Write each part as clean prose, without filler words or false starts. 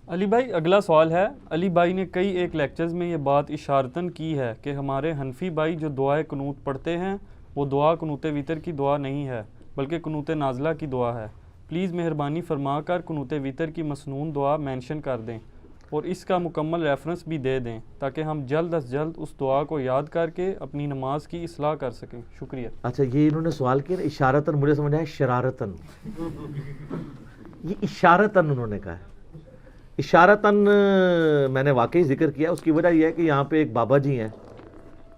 علی بھائی اگلا سوال ہے، علی بھائی نے کئی ایک لیکچرز میں یہ بات اشارتاً کی ہے کہ ہمارے حنفی بھائی جو دعائے قنوت پڑھتے ہیں وہ دعا قنوت وتر کی دعا نہیں ہے بلکہ قنوت نازلہ کی دعا ہے۔ پلیز مہربانی فرما کر قنوت وتر کی مسنون دعا مینشن کر دیں اور اس کا مکمل ریفرنس بھی دے دیں تاکہ ہم جلد از جلد اس دعا کو یاد کر کے اپنی نماز کی اصلاح کر سکیں۔ شکریہ۔ اچھا، یہ انہوں نے سوال کیا اشارتاً، مجھے سمجھ آیا شرارتاً، یہ اشارتاً انہوں نے کہا ہے۔ اشارتاً میں نے واقعی ذکر کیا، اس کی وجہ یہ ہے کہ یہاں پہ ایک بابا جی ہیں،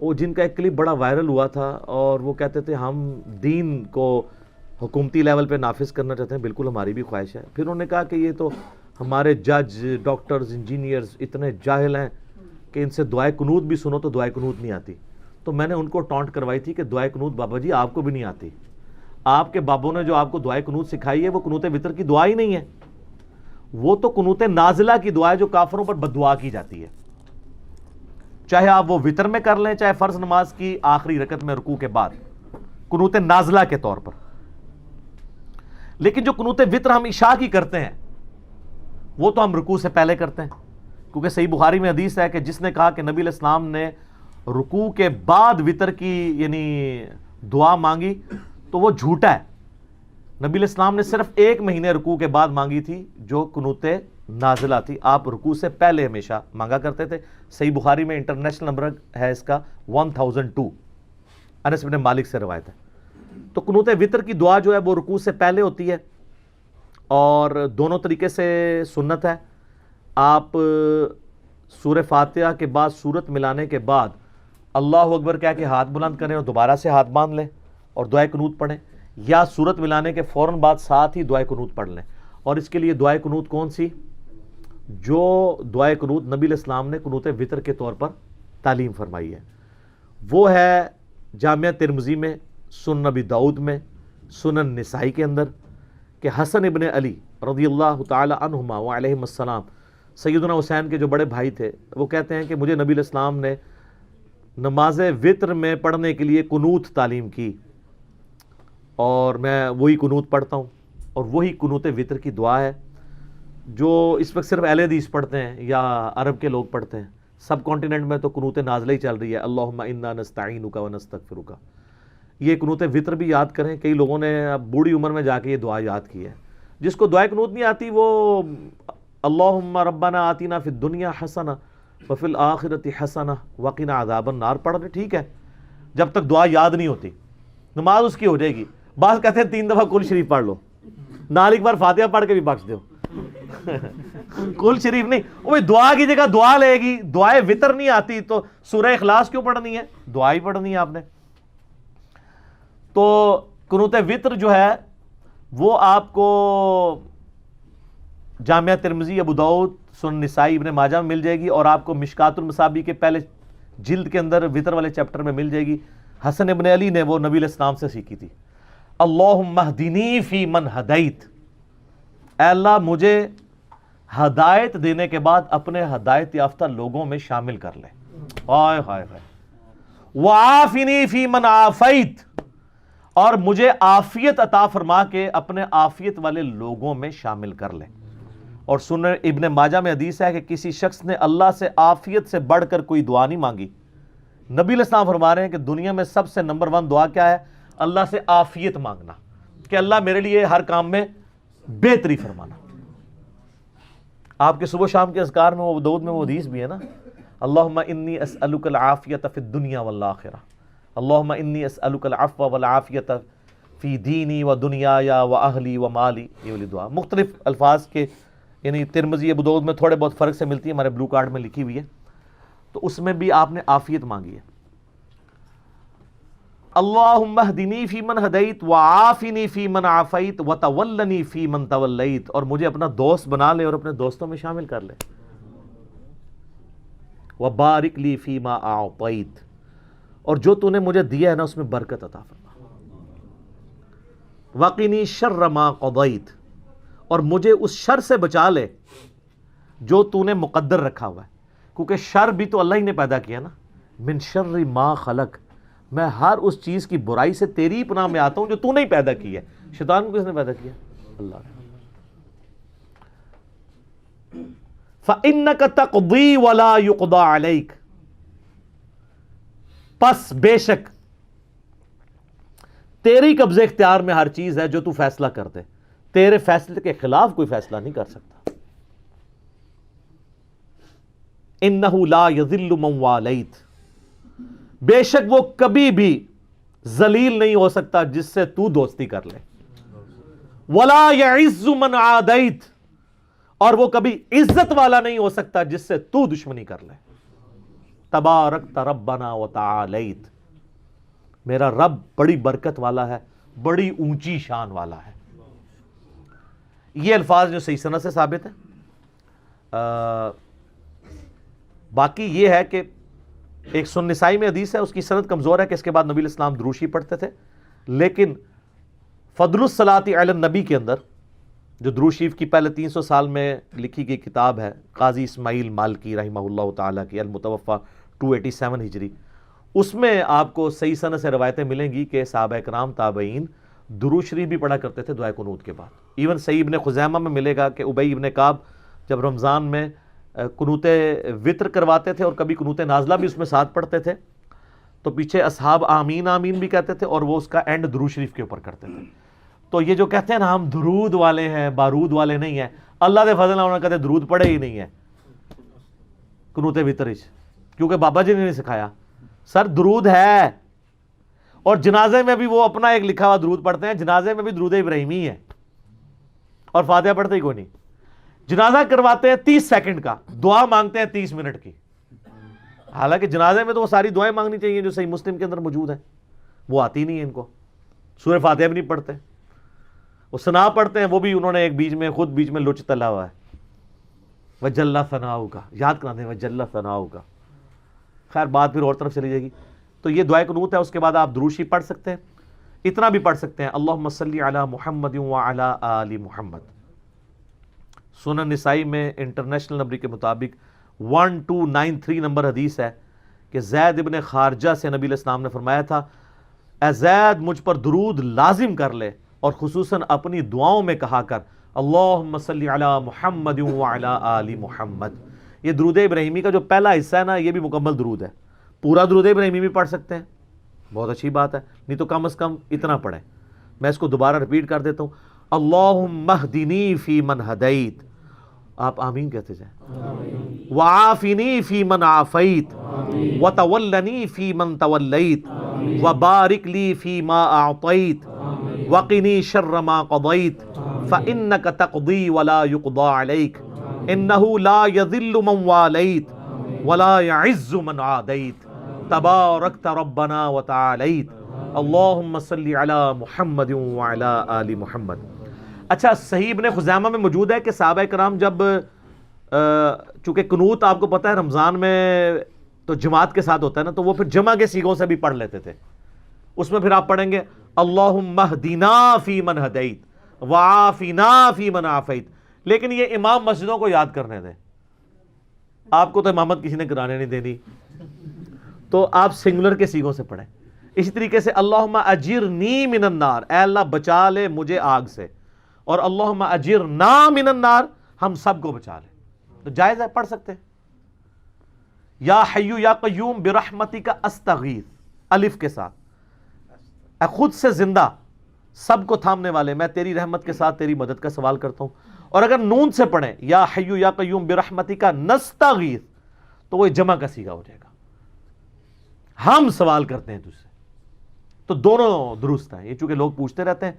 وہ جن کا ایک کلپ بڑا وائرل ہوا تھا اور وہ کہتے تھے ہم دین کو حکومتی لیول پہ نافذ کرنا چاہتے ہیں، بالکل ہماری بھی خواہش ہے۔ پھر انہوں نے کہا کہ یہ تو ہمارے جج، ڈاکٹرز، انجینئرز اتنے جاہل ہیں کہ ان سے دعائے قنوت بھی سنو تو دعائے قنوت نہیں آتی۔ تو میں نے ان کو ٹانٹ کروائی تھی کہ دعائے قنوت بابا جی آپ کو بھی نہیں آتی، آپ کے بابوں نے جو آپ کو دعائے قنوت سکھائی ہے وہ قنوت وتر کی دعا ہی نہیں ہے، وہ تو قنوت نازلہ کی دعا ہے جو کافروں پر بد دعا کی جاتی ہے، چاہے آپ وہ وتر میں کر لیں چاہے فرض نماز کی آخری رکعت میں رکوع کے بعد، قنوت نازلہ کے طور پر۔ لیکن جو قنوت وتر ہم عشاء کی کرتے ہیں وہ تو ہم رکوع سے پہلے کرتے ہیں، کیونکہ صحیح بخاری میں حدیث ہے کہ جس نے کہا کہ نبی علیہ السلام نے رکوع کے بعد وتر کی یعنی دعا مانگی تو وہ جھوٹا ہے۔ نبی علیہ السلام نے صرف 1 مہینے رکوع کے بعد مانگی تھی جو قنوت نازلہ تھی، آپ رکوع سے پہلے ہمیشہ مانگا کرتے تھے۔ صحیح بخاری میں انٹرنیشنل نمبر ہے اس کا 1002، انس بن مالک سے روایت ہے۔ تو قنوت وتر کی دعا جو ہے وہ رکوع سے پہلے ہوتی ہے اور دونوں طریقے سے سنت ہے۔ آپ سورہ فاتحہ کے بعد سورت ملانے کے بعد اللہ اکبر کہہ کے ہاتھ بلند کریں اور دوبارہ سے ہاتھ باندھ لیں اور دعائے قنوت پڑھیں، یا سورت ملانے کے فوراً بعد ساتھ ہی دعائے قنوت پڑھ لیں۔ اور اس کے لیے دعائے قنوت کون سی؟ جو دعائے قنوت نبی علیہ السلام نے قنوت وتر کے طور پر تعلیم فرمائی ہے، وہ ہے جامعہ ترمذی میں، سنن ابی داؤد میں، سنن نسائی کے اندر، کہ حسن ابن علی رضی اللہ تعالی عنہما وعلیہم السلام، سیدنا حسین کے جو بڑے بھائی تھے، وہ کہتے ہیں کہ مجھے نبی علیہ السلام نے نماز وتر میں پڑھنے کے لیے قنوت تعلیم کی اور میں وہی قنوت پڑھتا ہوں، اور وہی قنوت وتر کی دعا ہے جو اس وقت صرف اہل حدیث پڑھتے ہیں یا عرب کے لوگ پڑھتے ہیں۔ سب کانٹیننٹ میں تو قنوت نازلہ ہی چل رہی ہے، اللہم انا نستعینک ونستغفرک۔ یہ قنوت وتر بھی یاد کریں، کئی لوگوں نے اب بوڑھی عمر میں جا کے یہ دعا یاد کی ہے۔ جس کو دعائے قنوت نہیں آتی وہ اللہم ربنا آتنا فی الدنیا حسنہ وفی الآخرۃ حسنہ وقنا عذاب النار پڑھ رہے، ٹھیک ہے، جب تک دعا یاد نہیں ہوتی نماز اس کی ہو جائے گی۔ بعض کہتے ہیں 3 دفعہ کل شریف پڑھ لو، نال ایک بار فاتحہ پڑھ کے بھی بخش دو۔ کل شریف نہیں، وہ دعا کی جگہ دعا لے گی، دعائے وتر نہیں آتی تو سورہ اخلاص کیوں پڑھنی ہے؟ دعا ہی پڑھنی ہے آپ نے۔ تو قنوت وتر جو ہے وہ آپ کو جامعہ ترمذی، ابو داؤد، سنن نسائی، ابن ماجہ میں مل جائے گی، اور آپ کو مشکات المصابیح کے پہلے جلد کے اندر وتر والے چیپٹر میں مل جائے گی۔ حسن ابن علی نے وہ نبی علیہ السلام سے سیکھی تھی۔ اللہم اہدنی فی من ہدیت، اے اللہ مجھے ہدایت دینے کے بعد اپنے ہدایت یافتہ لوگوں میں شامل کر لے، ہائے ہائے ہائے، وعافنی فی من عافیت، اور مجھے عافیت عطا فرما کے اپنے عافیت والے لوگوں میں شامل کر لے۔ اور سنن ابن ماجہ میں حدیث ہے کہ کسی شخص نے اللہ سے عافیت سے بڑھ کر کوئی دعا نہیں مانگی۔ نبی علیہ السلام فرما رہے ہیں کہ دنیا میں سب سے نمبر 1 دعا کیا ہے؟ اللہ سے عافیت مانگنا، کہ اللہ میرے لیے ہر کام میں بہتری فرمانا۔ آپ کے صبح شام کے اذکار میں وہ دعود میں وہ حدیث بھی ہے نا، اللہم انی اسألک العافیت فی الدنیا والآخرہ، اللہم انی اسألک العفو والعافیت فی دینی و دنیایا و اہلی و مالی، یہ والی دعا مختلف الفاظ کے، یعنی ترمذی، ابو داؤد میں تھوڑے بہت فرق سے ملتی ہے، ہمارے بلو کارڈ میں لکھی ہوئی ہے، تو اس میں بھی آپ نے عافیت مانگی ہے۔ اللہم اہدنی فی من ہدیت وعافنی فی من عافیت وتولنی فی من تولیت، اور مجھے اپنا دوست بنا لے اور اپنے دوستوں میں شامل کر لے۔ وبارک لی فیما اعطیت، اور جو تو نے مجھے دیا ہے نا اس میں برکت عطا فرما۔ وقنی شر ما قضیت، اور مجھے اس شر سے بچا لے جو تو نے مقدر رکھا ہوا ہے، کیونکہ شر بھی تو اللہ ہی نے پیدا کیا نا۔ من شر ما خلق، میں ہر اس چیز کی برائی سے تیری پناہ میں آتا ہوں جو تو نے ہی پیدا کی ہے۔ شیطان کو کس نے پیدا کیا؟ اللہ نے۔ فَإِنَّكَ تَقْضِي وَلَا يُقْضَى عَلَيْكَ، پس بے شک تیری قبضے اختیار میں ہر چیز ہے جو تو فیصلہ کر دے، تیرے فیصلے کے خلاف کوئی فیصلہ نہیں کر سکتا۔ اِنَّهُ لَا يَذِلُّ مَنْ وَالَيْتَ، بے شک وہ کبھی بھی ذلیل نہیں ہو سکتا جس سے تو دوستی کر لے، وَلَا يَعِزُّ مَنْ عَادَيْتَ، اور وہ کبھی عزت والا نہیں ہو سکتا جس سے تو دشمنی کر لے۔ تبارکت ربنا وتعالیت، میرا رب بڑی برکت والا ہے، بڑی اونچی شان والا ہے۔ یہ الفاظ جو صحیح سند سے ثابت ہے۔ باقی یہ ہے کہ ایک سنن نسائی میں حدیث ہے، اس کی سند کمزور ہے کہ اس کے بعد نبی علیہ السلام دروشی پڑھتے تھے، لیکن فضل الصلاۃ علی النبی کے اندر جو درود شریف کی پہلے 300 سال میں لکھی گئی کتاب ہے قاضی اسماعیل مالکی رحمہ اللہ تعالیٰ کی، المتوفہ 287 ہجری، اس میں آپ کو صحیح سند سے روایتیں ملیں گی کہ صحابہ کرام تابعین درود شریف بھی پڑھا کرتے تھے دعائے قنوت کے بعد۔ ایون صحیح ابن خزیمہ میں ملے گا کہ ابی ابن کعب جب رمضان میں قنوت وطر کرواتے تھے اور کبھی قنوت نازلہ بھی اس میں ساتھ پڑھتے تھے، تو پیچھے اصحاب آمین آمین بھی کہتے تھے اور وہ اس کا اینڈ درود شریف کے اوپر کرتے تھے۔ تو یہ جو کہتے ہیں نا ہم درود والے ہیں، بارود والے نہیں ہیں، اللہ دے فضل نال کہتے درود پڑھے ہی نہیں ہے قنوت وطر، کیونکہ بابا جی نے نہیں سکھایا۔ سر درود ہے، اور جنازے میں بھی وہ اپنا ایک لکھا ہوا درود پڑھتے ہیں، جنازے میں بھی درود ابراہیمی ہے، اور فاتحہ پڑھتے ہی کوئی نہیں۔ جنازہ کرواتے ہیں 30 سیکنڈ کا، دعا مانگتے ہیں 30 منٹ کی، حالانکہ جنازے میں تو وہ ساری دعائیں مانگنی چاہیے جو صحیح مسلم کے اندر موجود ہیں، وہ آتی نہیں ہے ان کو۔ سورہ فاتحہ بھی نہیں پڑھتے، وہ ثنا پڑھتے ہیں، وہ بھی انہوں نے ایک بیچ میں لچ تلا ہوا ہے، وجل ثناؤ کا یاد کراتے ہیں، وجل ثناؤ کا۔ خیر بات پھر اور طرف چلی جائے گی۔ تو یہ دعائے قنوت ہے، اس کے بعد آپ درود شریف پڑھ سکتے ہیں، اتنا بھی پڑھ سکتے ہیں اللہم صلی علی محمد وعلی آل محمد۔ سنن نسائی میں انٹرنیشنل نمبر کے مطابق 1293 نمبر حدیث ہے کہ زید ابن خارجہ سے نبی علیہ السلام نے فرمایا تھا، اے زید مجھ پر درود لازم کر لے، اور خصوصاً اپنی دعاؤں میں کہا کر اللہم صلی علی محمد وعلی آل محمد۔ یہ درود ابراہیمی کا جو پہلا حصہ ہے نا، یہ بھی مکمل درود ہے، پورا درود ابراہیمی بھی پڑھ سکتے ہیں، بہت اچھی بات ہے، نہیں تو کم از کم اتنا پڑھیں۔ میں اس کو دوبارہ رپیٹ کر دیتا ہوں، اللہم اہدنی فی من ہدیت، آپ آمین کہتے جائیں، وعافنی فی من عافیت، وتولنی فی من تولیت، وبارک لی فی ما اعطیت، وقنی شر ما قضیت، فإنک تقضی ولا یقضى علیک، انہ لا یذل من والیت ولا یعز من عادیت، تبارکت ربنا وتعالیت، اللہم صلی علی محمد وعلی آل محمد۔ اچھا، صحیح ابن خزیمہ میں موجود ہے کہ صحابہ کرام جب چونکہ قنوت آپ کو پتہ ہے رمضان میں تو جماعت کے ساتھ ہوتا ہے نا، تو وہ پھر جمع کے سیغوں سے بھی پڑھ لیتے تھے۔ اس میں پھر آپ پڑھیں گے اللہم اہدنا فی من ہدیت وعافنا فی من عافیت، لیکن یہ امام مسجدوں کو یاد کرنے دیں، آپ کو تو امامت کسی نے کرانے نہیں دینی، تو آپ سنگولر کے سیغوں سے پڑھیں۔ اسی طریقے سے اللہم اجرنی من النار، اے اللہ بچا لے مجھے آگ سے، اور اللہم اجرنا من النار، ہم سب کو بچا لے، تو جائز ہے، پڑھ سکتے ہیں۔ یا حیو یا قیوم برحمتک استغیث، الف کے ساتھ، اے خود سے زندہ سب کو تھامنے والے، میں تیری رحمت کے ساتھ تیری مدد کا سوال کرتا ہوں۔ اور اگر نون سے پڑھیں یا حیو یا قیوم برحمتک نستغیث، تو وہ جمع کا صیغہ ہو جائے گا، ہم سوال کرتے ہیں تجھ سے، تو دونوں درست ہیں۔ یہ چونکہ لوگ پوچھتے رہتے ہیں،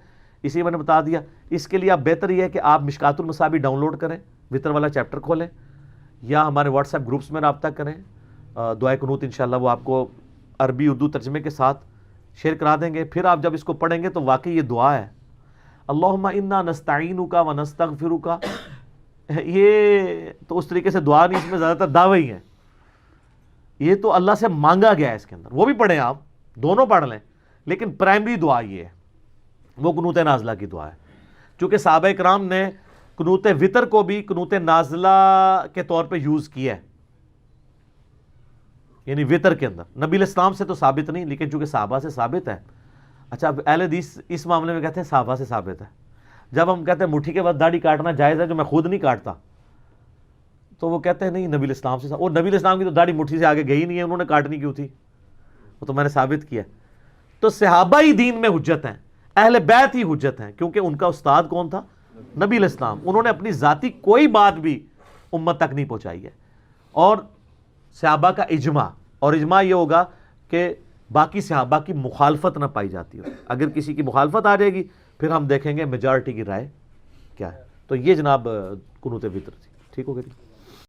اسی میں نے بتا دیا۔ اس کے لیے آپ بہتر یہ ہے کہ آپ مشکات المصابیح ڈاؤن لوڈ کریں، وطر والا چیپٹر کھولیں، یا ہمارے واٹس ایپ گروپس میں رابطہ کریں۔ دعائے قنوت انشاءاللہ وہ آپ کو عربی اردو ترجمے کے ساتھ شیئر کرا دیں گے۔ پھر آپ جب اس کو پڑھیں گے تو واقعی یہ دعا ہے، اللہم انا نستعینک و نستغفرک، یہ تو اس طریقے سے دعا نہیں، اس میں زیادہ تر دعوے ہی ہیں، یہ تو اللہ سے مانگا گیا ہے اس کے اندر۔ وہ بھی پڑھیں، آپ دونوں پڑھ لیں، لیکن پرائمری دعا یہ ہے، وہ قنوت نازلہ کی دعا ہے۔ چونکہ صحابہ کرام نے قنوت وطر کو بھی قنوت نازلہ کے طور پہ یوز کیا ہے، یعنی وطر کے اندر۔ نبی علیہ السلام سے تو ثابت نہیں، لیکن چونکہ صحابہ سے ثابت ہے۔ اچھا، اب اہل حدیث اس معاملے میں کہتے ہیں صحابہ سے ثابت ہے۔ جب ہم کہتے ہیں مٹھی کے بعد داڑھی کاٹنا جائز ہے، جو میں خود نہیں کاٹتا، تو وہ کہتے ہیں نہیں نبی الاسلام سے، اور نبی الاسلام کی تو داڑھی مٹھی سے آگے گئی نہیں ہے، انہوں نے کاٹنی کیوں تھی؟ وہ تو میں نے ثابت کیا۔ تو صحابہ ہی دین میں حجت ہیں، اہل بیت ہی حجت ہیں، کیونکہ ان کا استاد کون تھا؟ نبی علیہ السلام۔ انہوں نے اپنی ذاتی کوئی بات بھی امت تک نہیں پہنچائی ہے۔ اور صحابہ کا اجماع، اور اجماع یہ ہوگا کہ باقی صحابہ کی مخالفت نہ پائی جاتی ہو، اگر کسی کی مخالفت آ جائے گی پھر ہم دیکھیں گے میجارٹی کی رائے کیا ہے۔ تو یہ جناب قنوت وتر تھی، ٹھیک ہو گئی؟